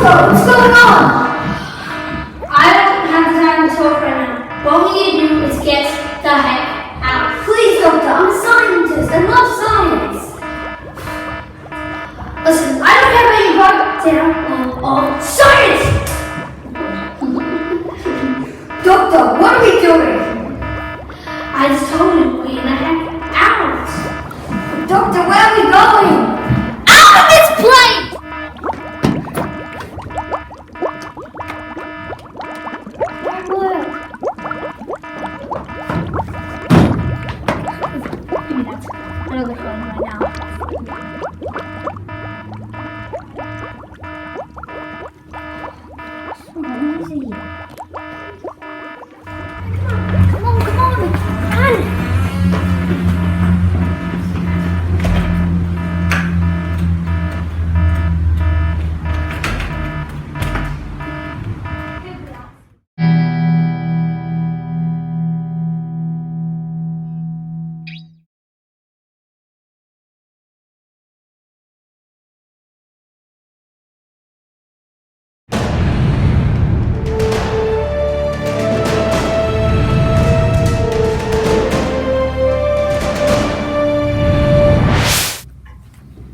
what's going on? I don't have time to talk right now. What we need to do is get the heck out. Please, doctor, I'm a scientist. I love science. Listen, I don't have any breakdown on science! Doctor, what are we doing? I just told him we need the heck out. Doctor, where are we going? Out of this plane! Another phone right now. So easy. Come on, run!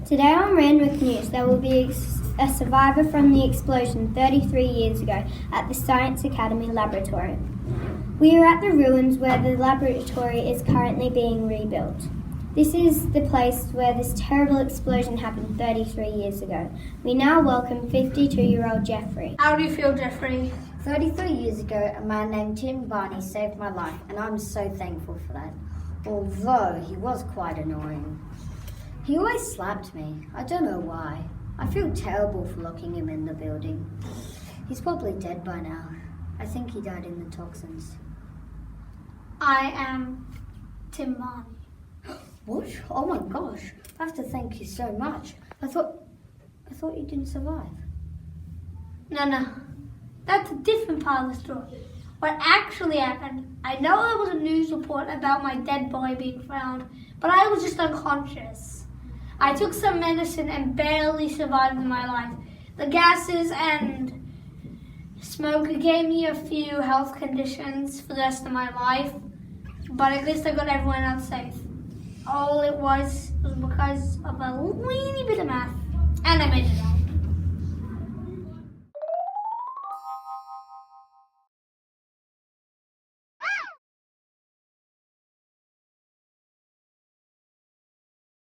Today on Randwick News, there will be a survivor from the explosion 33 years ago at the Science Academy Laboratory. We are at the ruins where the laboratory is currently being rebuilt. This is the place where this terrible explosion happened 33 years ago. We now welcome 52-year-old Jeffrey. How do you feel, Jeffrey? 33 years ago, a man named Tim Barney saved my life, and I'm so thankful for that. Although he was quite annoying. He always slapped me. I don't know why. I feel terrible for locking him in the building. He's probably dead by now. I think he died in the toxins. I am Tim Barney. What? Oh my gosh. I have to thank you so much. I thought you didn't survive. No. That's a different part of the story. What actually happened, I know there was a news report about my dead body being found, but I was just unconscious. I took some medicine and barely survived in my life. The gases and smoke gave me a few health conditions for the rest of my life, but at least I got everyone else safe. All it was because of a weeny bit of math, and I made it out.